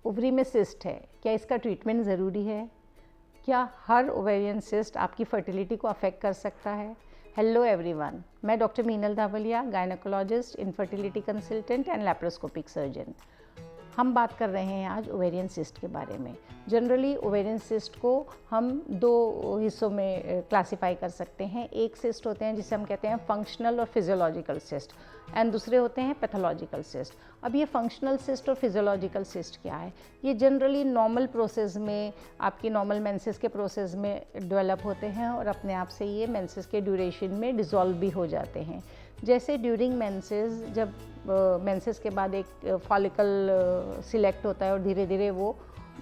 Ovary में cyst है, क्या इसका ट्रीटमेंट ज़रूरी है? क्या हर ओवेरियन सिस्ट आपकी फर्टिलिटी को अफेक्ट कर सकता है? हेलो एवरीवन, मैं doctor Meenal Dhawalia, gynaecologist, infertility consultant and laparoscopic surgeon. हम बात कर रहे हैं आज ओवेरियन सिस्ट के बारे में। जनरली ओवेरियन सिस्ट को हम दो हिस्सों में क्लासिफाई कर सकते हैं। एक सिस्ट होते हैं जिसे हम कहते हैं फंक्शनल और फिजियोलॉजिकल सिस्ट, एंड दूसरे होते हैं पैथोलॉजिकल सिस्ट। अब ये फंक्शनल सिस्ट और फिजियोलॉजिकल सिस्ट क्या है? ये जनरली नॉर्मल प्रोसेस में, आपकी नॉर्मल मेंसेस के प्रोसेस में डेवलप होते हैं और अपने आप से ये मेंसेस के ड्यूरेशन में डिज़ोल्व भी हो जाते हैं। जैसे ड्यूरिंग मेंसेस, जब मेंसेस के बाद एक फॉलिकल सिलेक्ट होता है और धीरे धीरे वो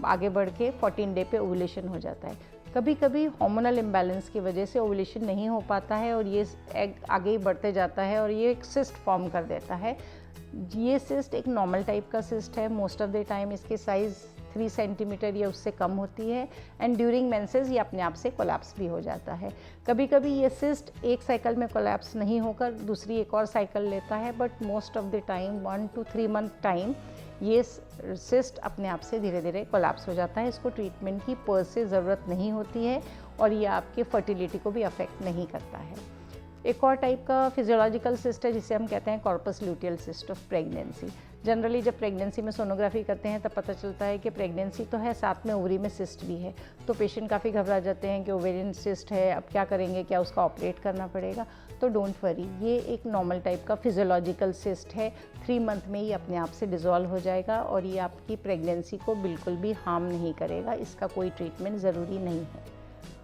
आगे बढ़ के 14 डे पे ओवुलेशन हो जाता है। कभी कभी हार्मोनल इम्बैलेंस की वजह से ओवुलेशन नहीं हो पाता है और ये एग आगे ही बढ़ते जाता है और ये एक सिस्ट फॉर्म कर देता है। ये सिस्ट एक नॉर्मल टाइप का सिस्ट है। मोस्ट ऑफ द टाइम इसके साइज़ 3 सेंटीमीटर या उससे कम होती है, एंड ड्यूरिंग मेंसेस ये अपने आप से कोलैप्स भी हो जाता है। कभी कभी ये सिस्ट एक साइकिल में कोलैप्स नहीं होकर दूसरी एक और साइकिल लेता है, but most of the time 1 to 3 month time ये सिस्ट अपने आप से धीरे धीरे कोलैप्स हो जाता है। इसको ट्रीटमेंट की पर से ज़रूरत नहीं होती है और ये आपके फर्टिलिटी को भी अफेक्ट नहीं करता है। एक और टाइप का फिजियोलॉजिकल सिस्ट है जिसे हम कहते हैं corpus luteal cyst of pregnancy. Generally जब प्रेगनेंसी में सोनोग्राफी करते हैं तब पता चलता है कि प्रेगनेंसी तो है, साथ में ओवरी में सिस्ट भी है। तो पेशेंट काफ़ी घबरा जाते हैं कि ओवेरियन सिस्ट है, अब क्या करेंगे, क्या उसका ऑपरेट करना पड़ेगा? तो डोंट वरी, ये एक नॉर्मल टाइप का फिजियोलॉजिकल सिस्ट है। 3 मंथ में ये अपने आप से डिज़ोल्व हो जाएगा और ये आपकी प्रेगनेंसी को बिल्कुल भी हार्म नहीं करेगा। इसका कोई ट्रीटमेंट ज़रूरी नहीं है।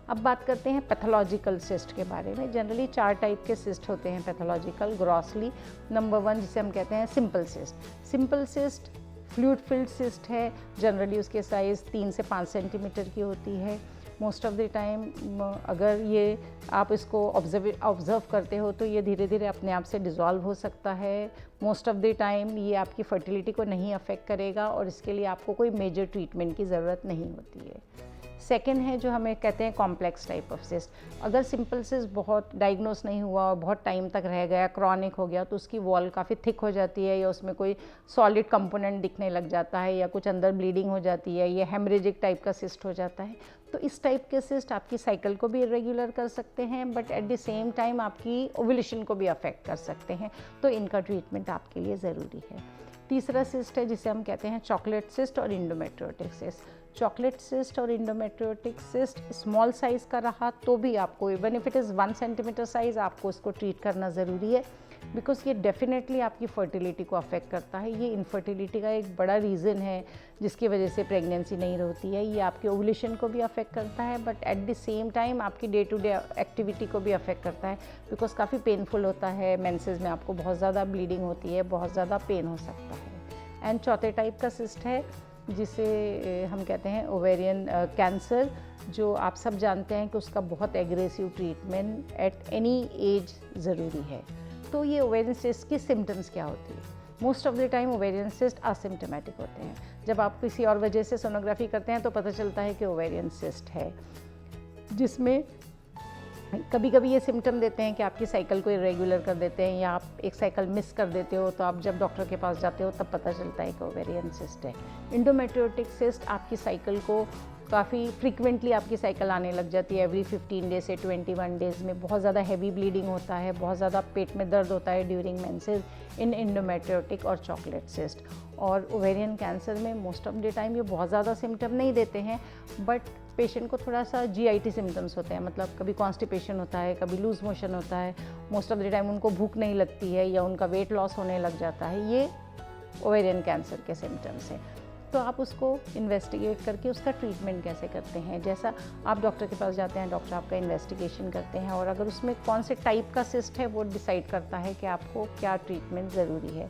अब बात करते हैं पैथोलॉजिकल सिस्ट के बारे में। जनरली 4 टाइप के सिस्ट होते हैं पैथोलॉजिकल ग्रॉसली। नंबर 1 जिसे हम कहते हैं simple cyst. Simple cyst fluid filled cyst है। जनरली उसके साइज़ 3 से 5 सेंटीमीटर की होती है। मोस्ट ऑफ द टाइम अगर ये आप इसको ऑब्ज़र्व करते हो तो ये धीरे धीरे अपने आप से डिज़ोल्व हो सकता है। मोस्ट ऑफ द टाइम ये आपकी फर्टिलिटी को नहीं अफेक्ट करेगा और इसके लिए आपको कोई मेजर ट्रीटमेंट की ज़रूरत नहीं होती है। सेकेंड है जो हमें कहते हैं कॉम्प्लेक्स टाइप ऑफ सिस्ट। अगर सिंपल सिस्ट बहुत डायग्नोस नहीं हुआ और बहुत टाइम तक रह गया, क्रॉनिक हो गया, तो उसकी वॉल काफ़ी थिक हो जाती है या उसमें कोई सॉलिड कंपोनेंट दिखने लग जाता है या कुछ अंदर ब्लीडिंग हो जाती है, ये हेमरेजिक टाइप का सिस्ट हो जाता है। तो इस टाइप के सिस्ट आपकी साइकिल को भी इरेगुलर कर सकते हैं, but at the same time आपकी ओवुलेशन को भी अफेक्ट कर सकते हैं। तो इनका ट्रीटमेंट आपके लिए ज़रूरी है। तीसरा सिस्ट है जिसे हम कहते हैं चॉकलेट सिस्ट और इंडोमेट्रियोटिक सिस्ट। चॉकलेट सिस्ट और इंडोमेट्रियोटिक सिस्ट स्मॉल साइज़ का रहा तो भी आपको, even if it is 1 centimetre size, आपको इसको ट्रीट करना ज़रूरी है, बिकॉज ये डेफिनेटली आपकी फर्टिलिटी को अफेक्ट करता है। ये इनफर्टिलिटी का एक बड़ा रीज़न है जिसकी वजह से प्रेगनेंसी नहीं होती है। ये आपके ओवुलेशन को भी अफेक्ट करता है, but at the same time आपकी डे टू डे एक्टिविटी को भी अफेक्ट करता है, बिकॉज काफ़ी पेनफुल होता है। मेंसेस में आपको बहुत ज़्यादा ब्लीडिंग होती है, बहुत ज़्यादा पेन हो सकता है। एंड चौथे टाइप का सिस्ट है जिसे हम कहते हैं ओवेरियन कैंसर, जो आप सब जानते हैं कि उसका बहुत aggressive treatment at any as ज़रूरी है। तो ये ओवेरियन सिस्ट की सिम्टम्स क्या होती है? Most of the time ovarian cyst asymptomatic होते हैं। जब आप किसी और वजह से सोनोग्राफी करते हैं तो पता चलता है कि ओवेरियन सिस्ट है, जिसमें कभी कभी ये सिम्टम देते हैं कि आपकी साइकिल को इरेगुलर कर देते हैं या आप एक साइकिल मिस कर देते हो, तो आप जब डॉक्टर के पास जाते हो तब पता चलता है कि ओवेरियन सिस्ट है। इंडोमेट्रियोटिक सिस्ट आपकी साइकिल को काफ़ी फ्रीक्वेंटली आपकी साइकिल आने लग जाती है। एवरी 15 डेज से 21 डेज़ में बहुत ज़्यादा हैवी ब्लीडिंग होता है, बहुत ज़्यादा पेट में दर्द होता है ड्यूरिंग मेंसेस इन इंडोमेट्रियोटिक और चॉकलेट सिस्ट। और ओवेरियन कैंसर में मोस्ट ऑफ द टाइम ये बहुत ज़्यादा सिम्टम नहीं देते हैं, बट पेशेंट को थोड़ा सा GIT सिम्टम्स होते हैं, मतलब कभी कॉन्स्टिपेशन होता है, कभी लूज मोशन होता है, मोस्ट ऑफ द टाइम उनको भूख नहीं लगती है या उनका वेट लॉस होने लग जाता है। ये ओवेरियन कैंसर के सिम्टम्स हैं। तो आप उसको इन्वेस्टिगेट करके उसका ट्रीटमेंट कैसे करते हैं? जैसा आप डॉक्टर के पास जाते हैं, डॉक्टर आपका इन्वेस्टिगेशन करते हैं और अगर उसमें कौन से टाइप का सिस्ट है वो डिसाइड करता है कि आपको क्या ट्रीटमेंट ज़रूरी है।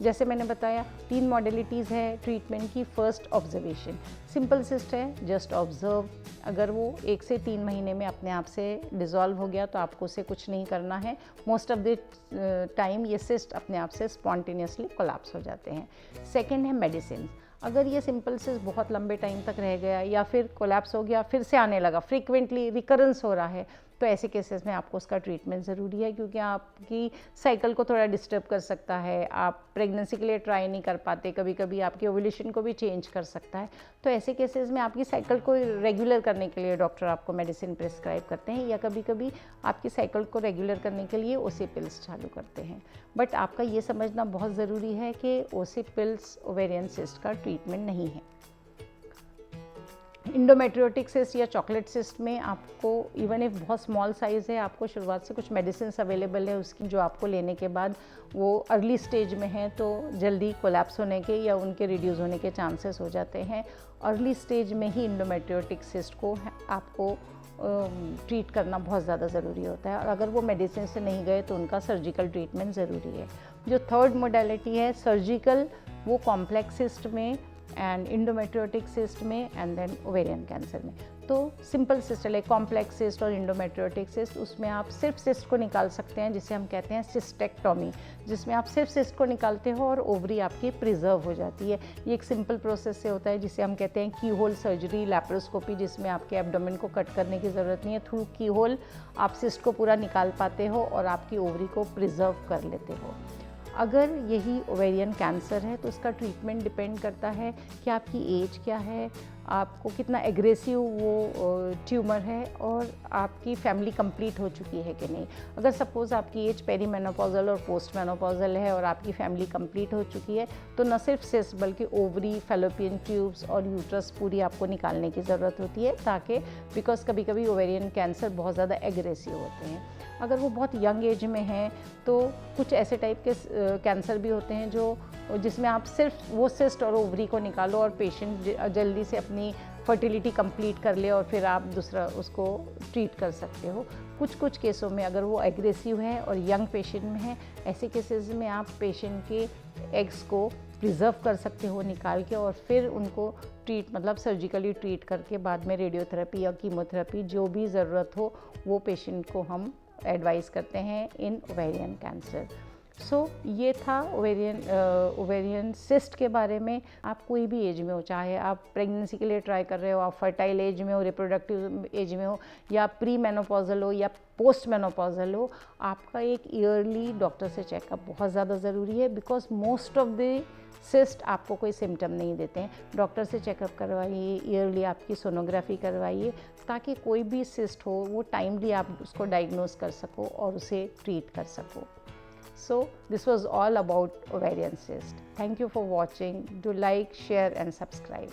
जैसे मैंने बताया 3 मॉडलिटीज़ है ट्रीटमेंट की। First, observation. सिंपल सिस्ट है, जस्ट ऑब्जर्व। अगर वो 1 से 3 महीने में अपने आप से डिज़ोल्व हो गया तो आपको उसे कुछ नहीं करना है। मोस्ट ऑफ द टाइम ये सिस्ट अपने आप से स्पॉन्टेनियसली कोलैप्स हो जाते हैं। सेकेंड है मेडिसिन। अगर ये सिंपल सिस्ट बहुत लंबे टाइम तक रह गया या फिर कोलैप्स हो गया, फिर से आने लगा, फ्रीक्वेंटली रिकरेंस हो रहा है, तो ऐसे केसेस में आपको उसका ट्रीटमेंट ज़रूरी है, क्योंकि आपकी साइकिल को थोड़ा डिस्टर्ब कर सकता है, आप प्रेगनेंसी के लिए ट्राई नहीं कर पाते, कभी कभी आपके ओव्यूलेशन को भी चेंज कर सकता है। तो ऐसे केसेस में आपकी साइकिल को रेगुलर करने के लिए डॉक्टर आपको मेडिसिन प्रिस्क्राइब करते हैं, या कभी कभी आपकी साइकिल को रेगुलर करने के लिए ओसी पिल्स चालू करते हैं। बट आपका ये समझना बहुत ज़रूरी है कि ओसी पिल्स ओवेरियन सिस्ट का ट्रीटमेंट नहीं है। इंडोमेट्रियोटिक सिस्ट या चॉकलेट सिस्ट में आपको इवन इफ बहुत स्मॉल साइज़ है, आपको शुरुआत से कुछ मेडिसिन अवेलेबल है उसकी, जो आपको लेने के बाद वो अर्ली स्टेज में है तो जल्दी कोलैप्स होने के या उनके रिड्यूस होने के चांसेस हो जाते हैं। अर्ली स्टेज में ही इंडोमेट्रियोटिक सिस्ट को आपको ट्रीट करना बहुत ज़्यादा ज़रूरी होता है, और अगर वो मेडिसिन से नहीं गए तो उनका सर्जिकल ट्रीटमेंट ज़रूरी है। जो थर्ड मोडेलिटी है सर्जिकल, वो कॉम्प्लेक्स सिस्ट में एंड इंडोमेट्रियोटिक सिस्ट में एंड देन ओवेरियन कैंसर में। तो simple cyst like complex cyst और इंडोमेट्रियोटिक सिस्ट, उसमें आप सिर्फ सिस्ट को निकाल सकते हैं, जिसे हम कहते हैं सिस्टेक्टोमी, जिसमें आप सिर्फ सिस्ट को निकालते हो और ओवरी आपकी प्रिजर्व हो जाती है। ये एक सिंपल प्रोसेस से होता है, जिसे हम कहते हैं की होल सर्जरी, लैप्रोस्कोपी, जिसमें आपके एब्डोमेन को कट करने की ज़रूरत नहीं है। थ्रू की होल आप सिस्ट को पूरा निकाल पाते हो और आपकी ओवरी को प्रिजर्व कर लेते हो। अगर यही ओवेरियन कैंसर है तो उसका ट्रीटमेंट डिपेंड करता है कि आपकी एज क्या है, आपको कितना एग्रेसिव वो ट्यूमर है, और आपकी फैमिली कंप्लीट हो चुकी है कि नहीं। अगर सपोज़ आपकी एज पेरीमेनोपॉजल और पोस्ट मेनोपॉजल है और आपकी फैमिली कंप्लीट हो चुकी है, तो न सिर्फ सिस्ट बल्कि ओवरी, फैलोपियन ट्यूब्स और यूट्रस पूरी आपको निकालने की ज़रूरत होती है, ताकि बिकॉज कभी कभी ओवेरियन कैंसर बहुत ज़्यादा एग्रेसिव होते हैं। अगर वो बहुत यंग एज में हैं तो कुछ ऐसे टाइप के कैंसर भी होते हैं जो जिसमें आप सिर्फ वो सिस्ट और ओवरी को निकालो और पेशेंट जल्दी से अपनी फर्टिलिटी कंप्लीट कर ले और फिर आप दूसरा उसको ट्रीट कर सकते हो। कुछ केसों में अगर वो एग्रेसिव है और यंग पेशेंट में है, ऐसे केसेस में आप पेशेंट के एग्स को प्रिजर्व कर सकते हो निकाल के, और फिर उनको मतलब सर्जिकली ट्रीट करके बाद में रेडियोथेरेपी या कीमोथेरेपी जो भी ज़रूरत हो वो पेशेंट को हम एडवाइस करते हैं इन ओवेरियन कैंसर। सो ये था ओवेरियन सिस्ट के बारे में। आप कोई भी एज में हो, चाहे आप प्रेगनेंसी के लिए ट्राई कर रहे हो, आप फर्टाइल एज में हो, रिप्रोडक्टिव एज में हो, या प्री मेनोपॉजल हो या पोस्ट मेनोपॉजल हो, आपका एक ईयरली डॉक्टर से चेकअप बहुत ज़्यादा ज़रूरी है, because most of the cyst आपको कोई सिम्टम नहीं देते हैं। डॉक्टर से चेकअप करवाइए, ईयरली आपकी सोनोग्राफी करवाइए, ताकि कोई भी सिस्ट हो वो टाइमली आप उसको डायग्नोज कर सको और उसे ट्रीट कर सको। So this was all about ovarian cyst. Thank you for watching. Do like, share and subscribe.